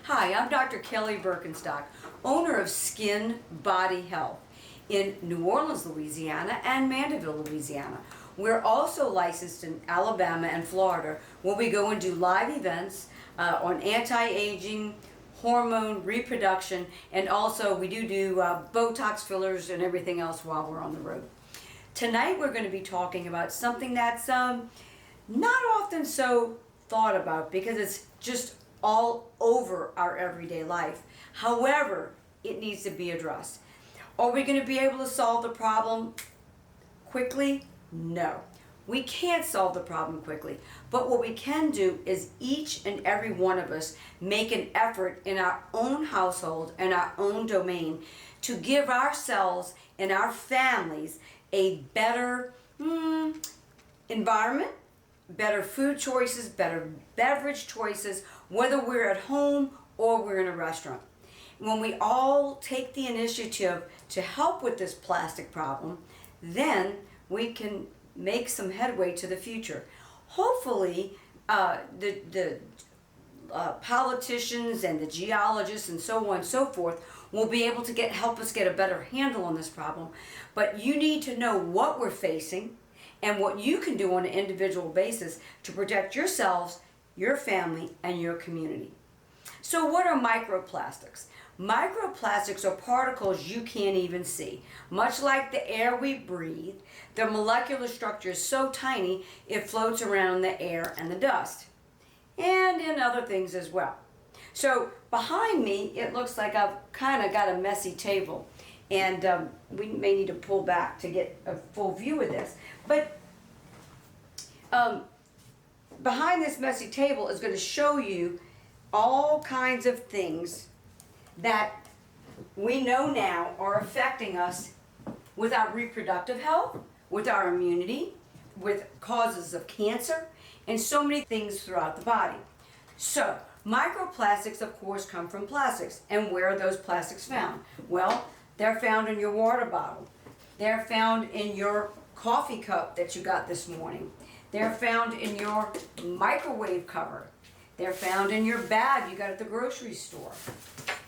Hi, I'm Dr. Kelly Burkenstock, owner of Skin Body Health in New Orleans, Louisiana and Mandeville, Louisiana. We're also licensed in Alabama and Florida where we go and do live events on anti-aging, hormone, reproduction, and also we do Botox fillers and everything else while we're on the road. Tonight we're going to be talking about something that's not often so thought about because it's just all over our everyday life. However, it needs to be addressed. Are we going to be able to solve the problem quickly? No. We can't solve the problem quickly. But what we can do is each and every one of us make an effort in our own household and our own domain to give ourselves and our families a better environment, better food choices, better beverage choices, whether we're at home or we're in a restaurant. When we all take the initiative to help with this plastic problem, then we can make some headway to the future. Hopefully, the politicians and the geologists and so on and so forth will be able to help us get a better handle on this problem. But you need to know what we're facing and what you can do on an individual basis to protect yourselves, your family, and your community. So what are microplastics? Microplastics are particles you can't even see. Much like the air we breathe, their molecular structure is so tiny it floats around in the air and the dust, and in other things as well. So behind me, it looks like I've kind of got a messy table. And we may need to pull back to get a full view of this. But behind this messy table is going to show you all kinds of things that we know now are affecting us with our reproductive health, with our immunity, with causes of cancer, and so many things throughout the body. So, microplastics, of course, come from plastics. And where are those plastics found? Well, they're found in your water bottle. They're found in your coffee cup that you got this morning. They're found in your microwave cover. They're found in your bag you got at the grocery store.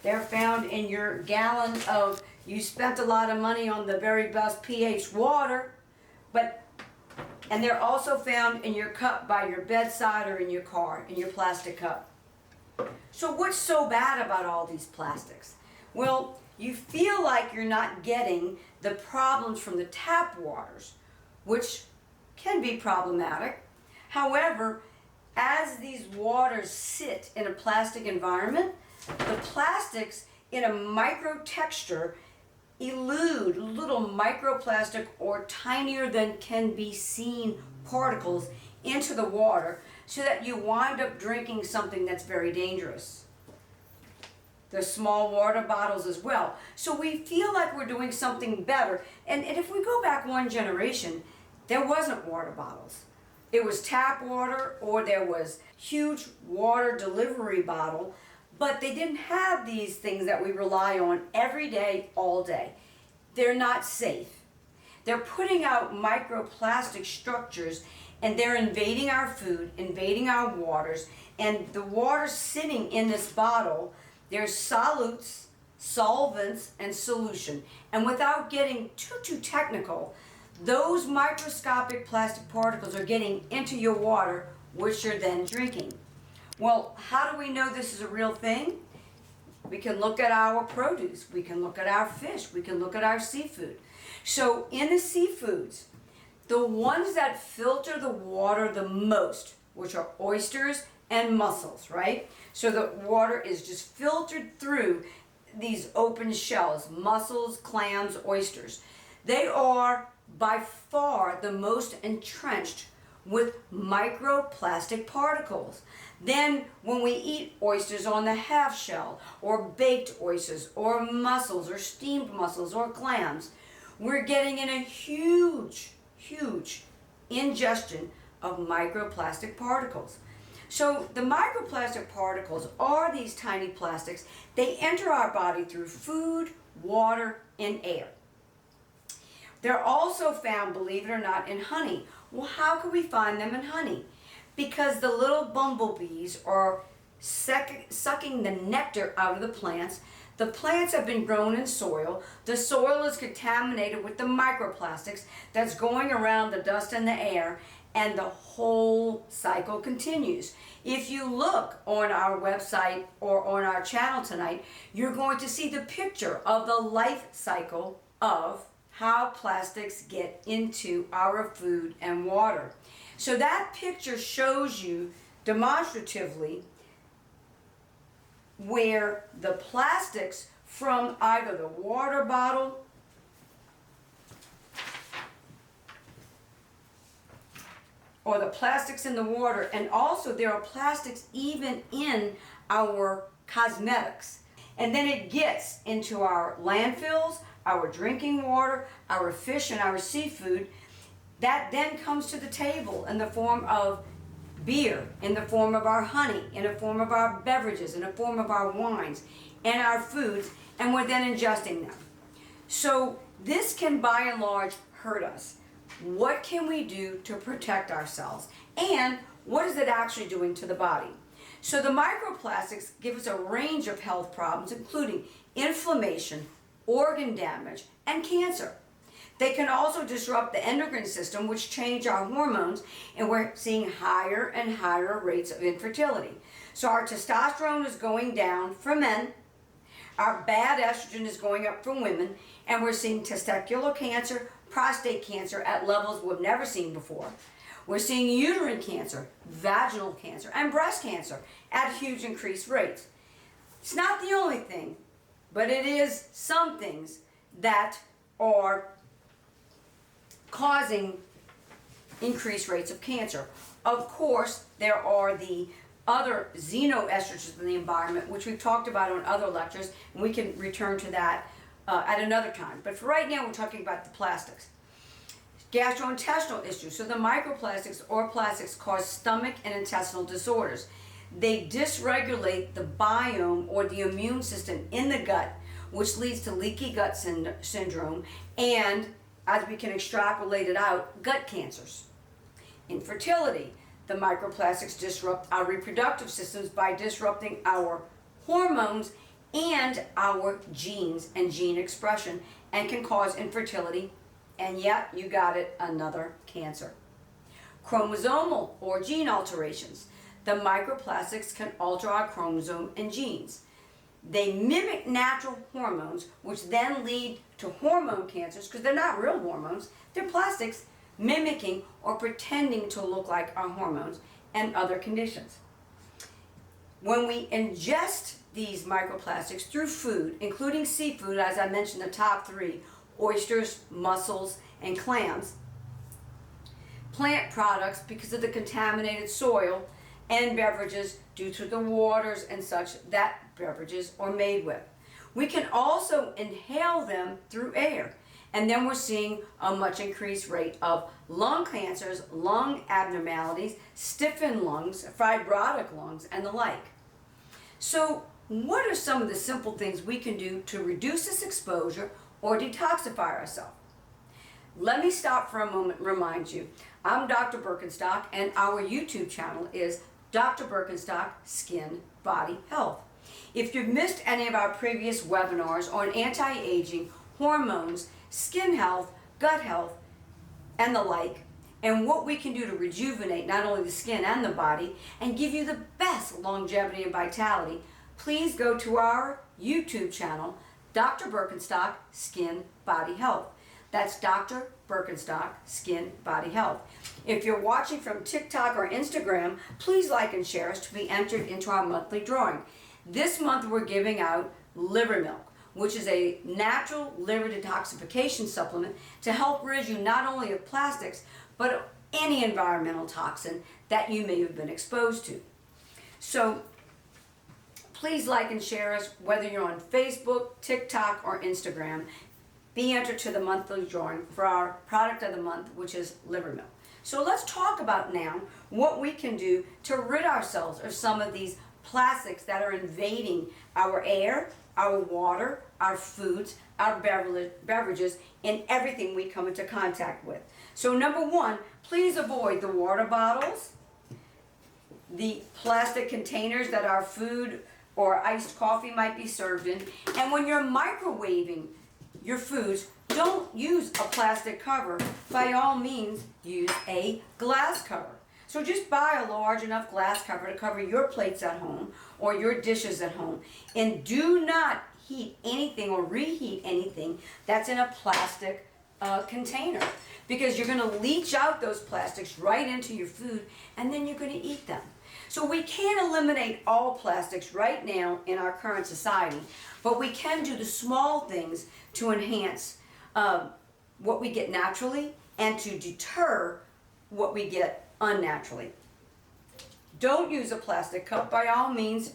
They're found in your gallon of, you spent a lot of money on the very best pH water, and they're also found in your cup by your bedside or in your car, in your plastic cup. So what's so bad about all these plastics? Well, you feel like you're not getting the problems from the tap waters, which can be problematic. However, as these waters sit in a plastic environment, the plastics in a micro texture elude little microplastic or tinier than can be seen particles into the water so that you wind up drinking something that's very dangerous. There's small water bottles as well. So we feel like we're doing something better. And if we go back one generation, there wasn't water bottles. It was tap water or there was huge water delivery bottle, but they didn't have these things that we rely on every day, all day. They're not safe. They're putting out microplastic structures and they're invading our food, invading our waters, and the water sitting in this bottle, there's solutes, solvents, and solution. And without getting too technical, those microscopic plastic particles are getting into your water, which you're then drinking. Well, how do we know this is a real thing? We can look at our produce, we can look at our fish, we can look at our seafood. So in the seafoods, the ones that filter the water the most, which are oysters and mussels, right? So the water is just filtered through these open shells, mussels, clams, oysters. They are by far the most entrenched with microplastic particles. Then when we eat oysters on the half shell, or baked oysters, or mussels, or steamed mussels, or clams, we're getting in a huge ingestion of microplastic particles. So the microplastic particles are these tiny plastics. They enter our body through food, water, and air. They're also found, believe it or not, in honey. Well, how can we find them in honey? Because the little bumblebees are sucking the nectar out of the plants. The plants have been grown in soil. The soil is contaminated with the microplastics that's going around the dust and the air, and the whole cycle continues. If you look on our website or on our channel tonight, you're going to see the picture of the life cycle of how plastics get into our food and water. So that picture shows you demonstratively where the plastics from either the water bottle or the plastics in the water, and also there are plastics even in our cosmetics. And then it gets into our landfills, our drinking water, our fish and our seafood. That then comes to the table in the form of beer, in the form of our honey, in the form of our beverages, in the form of our wines, and our foods, and we're then ingesting them. So this can by and large hurt us. What can we do to protect ourselves? And what is it actually doing to the body? So the microplastics give us a range of health problems, including inflammation, organ damage, and cancer. They can also disrupt the endocrine system, which change our hormones, and we're seeing higher and higher rates of infertility. So our testosterone is going down for men, our bad estrogen is going up for women, and we're seeing testicular cancer, prostate cancer at levels we've never seen before. We're seeing uterine cancer, vaginal cancer, and breast cancer at huge increased rates. It's not the only thing, but it is some things that are causing increased rates of cancer. Of course, there are the other xenoestrogens in the environment, which we've talked about on other lectures, and we can return to that at another time. But for right now, we're talking about the plastics. Gastrointestinal issues. So the microplastics or plastics cause stomach and intestinal disorders. They dysregulate the biome or the immune system in the gut, which leads to leaky gut syndrome, and as we can extrapolate it out, gut cancers. Infertility. The microplastics disrupt our reproductive systems by disrupting our hormones and our genes and gene expression, and can cause infertility, and yet, you got it, another cancer. Chromosomal or gene alterations. The microplastics can alter our chromosome and genes. They mimic natural hormones, which then lead to hormone cancers, because they're not real hormones, they're plastics mimicking or pretending to look like our hormones, and other conditions. When we ingest these microplastics through food, including seafood, as I mentioned, the top three, oysters, mussels, and clams, plant products because of the contaminated soil, and beverages due to the waters and such that beverages are made with. We can also inhale them through air, and then we're seeing a much increased rate of lung cancers, lung abnormalities, stiffened lungs, fibrotic lungs, and the like. So what are some of the simple things we can do to reduce this exposure or detoxify ourselves? Let me stop for a moment and remind you, I'm Dr. Burkenstock, and our YouTube channel is Dr. Burkenstock Skin Body Health. If you've missed any of our previous webinars on anti-aging, hormones, skin health, gut health, and the like, and what we can do to rejuvenate not only the skin and the body and give you the best longevity and vitality, please go to our YouTube channel, Dr. Burkenstock Skin Body Health. That's Dr. Burkenstock Skin Body Health. If you're watching from TikTok or Instagram, please like and share us to be entered into our monthly drawing. This month we're giving out liver milk, which is a natural liver detoxification supplement to help rid you not only of plastics, but of any environmental toxin that you may have been exposed to. So please like and share us, whether you're on Facebook, TikTok, or Instagram. Be entered to the monthly drawing for our product of the month, which is liver milk. So let's talk about now what we can do to rid ourselves of some of these plastics that are invading our air, our water, our foods, our beverages, and everything we come into contact with. So number one, please avoid the water bottles, the plastic containers that our food or iced coffee might be served in. And when you're microwaving your foods, don't use a plastic cover. By all means, use a glass cover. So just buy a large enough glass cover to cover your plates at home or your dishes at home. And do not heat anything or reheat anything that's in a plastic container, because you're going to leach out those plastics right into your food, and then you're going to eat them. So we can't eliminate all plastics right now in our current society, but we can do the small things to enhance what we get naturally and to deter what we get unnaturally. Don't use a plastic cup. By all means,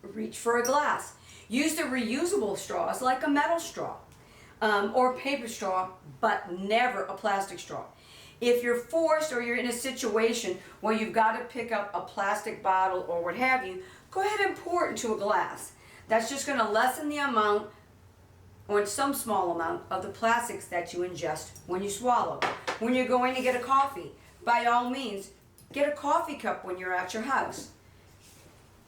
reach for a glass. Use the reusable straws like a metal straw or a paper straw, but never a plastic straw. If you're forced or you're in a situation where you've got to pick up a plastic bottle or what have you, go ahead and pour it into a glass. That's just going to lessen the amount, or some small amount, of the plastics that you ingest when you swallow. When you're going to get a coffee, by all means, get a coffee cup when you're at your house.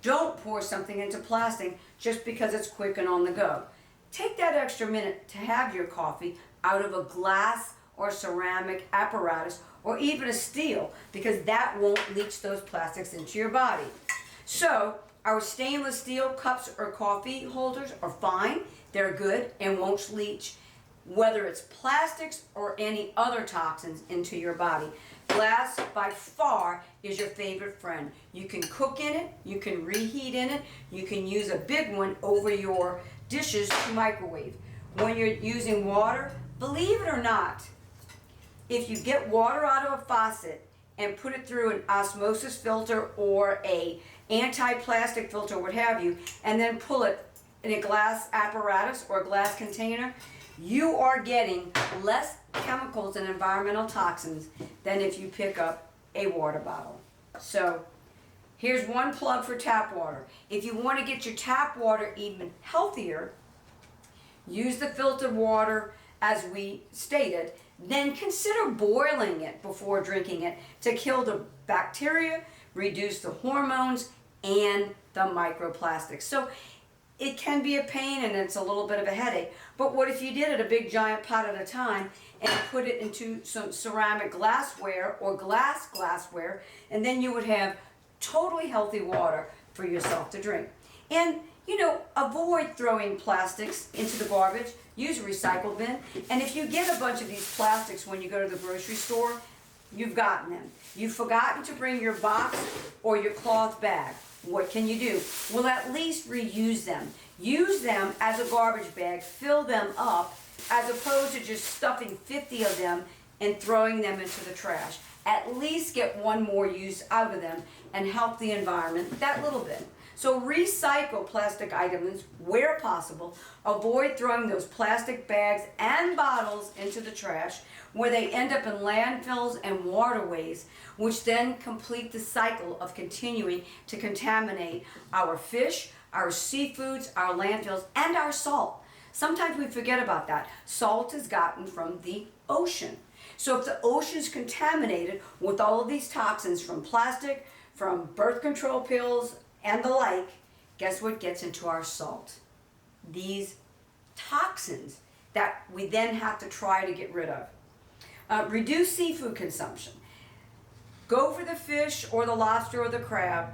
Don't pour something into plastic just because it's quick and on the go. Take that extra minute to have your coffee out of a glass or ceramic apparatus, or even a steel, because that won't leach those plastics into your body. So our stainless steel cups or coffee holders are fine. They're good and won't leach, whether it's plastics or any other toxins, into your body. Glass, by far, is your favorite friend. You can cook in it, you can reheat in it, you can use a big one over your dishes to microwave. When you're using water, believe it or not, if you get water out of a faucet and put it through an osmosis filter or a anti-plastic filter, what have you, and then pull it in a glass apparatus or a glass container, you are getting less chemicals and environmental toxins than if you pick up a water bottle. So here's one plug for tap water. If you want to get your tap water even healthier, use the filtered water as we stated, then consider boiling it before drinking it to kill the bacteria, reduce the hormones, and the microplastics. So it can be a pain and it's a little bit of a headache. But what if you did it a big giant pot at a time and put it into some ceramic glassware or glassware, and then you would have totally healthy water for yourself to drink. And avoid throwing plastics into the garbage. Use a recycle bin. And if you get a bunch of these plastics when you go to the grocery store, you've gotten them. You've forgotten to bring your box or your cloth bag. What can you do? Well, at least reuse them. Use them as a garbage bag. Fill them up, as opposed to just stuffing 50 of them and throwing them into the trash. At least get one more use out of them and help the environment that little bit. So recycle plastic items where possible. Avoid throwing those plastic bags and bottles into the trash, where they end up in landfills and waterways, which then complete the cycle of continuing to contaminate our fish, our seafoods, our landfills, and our salt. Sometimes we forget about that. Salt is gotten from the ocean. So if the ocean's contaminated with all of these toxins from plastic, from birth control pills, and the like, guess what gets into our salt? These toxins that we then have to try to get rid of. Reduce seafood consumption. Go for the fish or the lobster or the crab.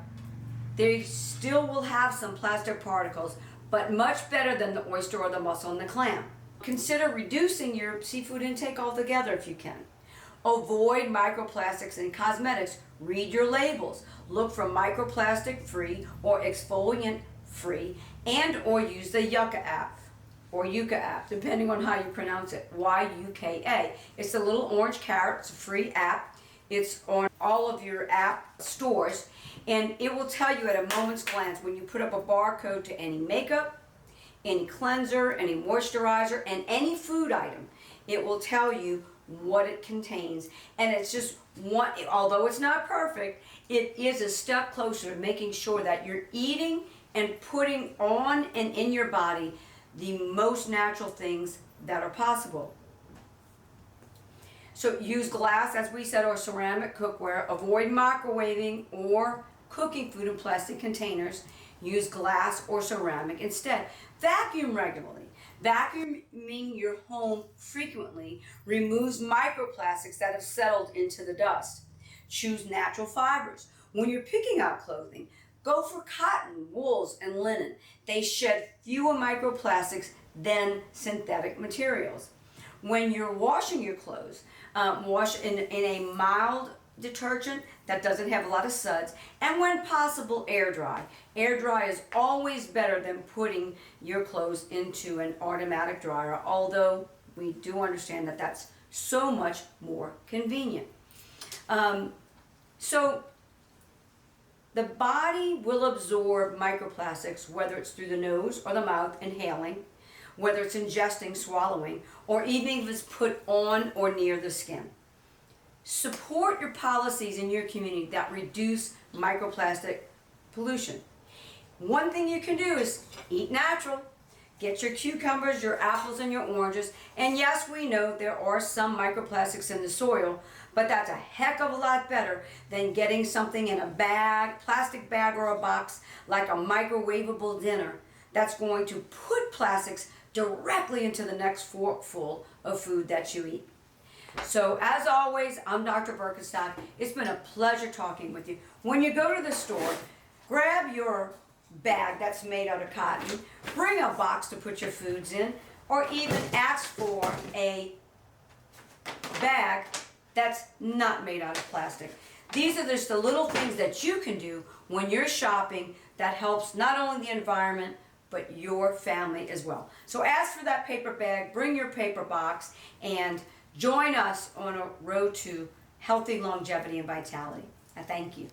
They still will have some plastic particles, but much better than the oyster or the mussel and the clam. Consider reducing your seafood intake altogether if you can. Avoid microplastics in cosmetics. Read your labels. Look for microplastic free or exfoliant free, and or use the Yucca app or Yucca app, depending on how you pronounce it. Y-U-K-A. It's a little orange carrot. It's a free app. It's on all of your app stores, and it will tell you at a moment's glance when you put up a barcode to any makeup, any cleanser, any moisturizer, and any food item. It will tell you what it contains, and it's just one, although it's not perfect, it is a step closer to making sure that you're eating and putting on and in your body the most natural things that are possible. So use glass, as we said, or ceramic cookware. Avoid microwaving or cooking food in plastic containers. Use glass or ceramic instead. Vacuum regularly. Vacuuming your home frequently removes microplastics that have settled into the dust. Choose natural fibers. When you're picking out clothing, go for cotton, wools, and linen. They shed fewer microplastics than synthetic materials. When you're washing your clothes, wash in a mild detergent that doesn't have a lot of suds, and when possible, air dry. Air dry is always better than putting your clothes into an automatic dryer, although we do understand that that's so much more convenient. So the body will absorb microplastics, whether it's through the nose or the mouth, inhaling, whether it's ingesting, swallowing, or even if it's put on or near the skin. Support your policies in your community that reduce microplastic pollution. One thing you can do is eat natural. Get your cucumbers, your apples, and your oranges. And yes, we know there are some microplastics in the soil, but that's a heck of a lot better than getting something in a bag, plastic bag or a box, like a microwavable dinner that's going to put plastics directly into the next forkful of food that you eat. So as always, I'm Dr. Burkenstock. It's been a pleasure talking with you. When you go to the store, grab your bag that's made out of cotton, bring a box to put your foods in, or even ask for a bag that's not made out of plastic. These are just the little things that you can do when you're shopping that helps not only the environment, but your family as well. So ask for that paper bag, bring your paper box, and join us on a road to healthy longevity and vitality. I thank you.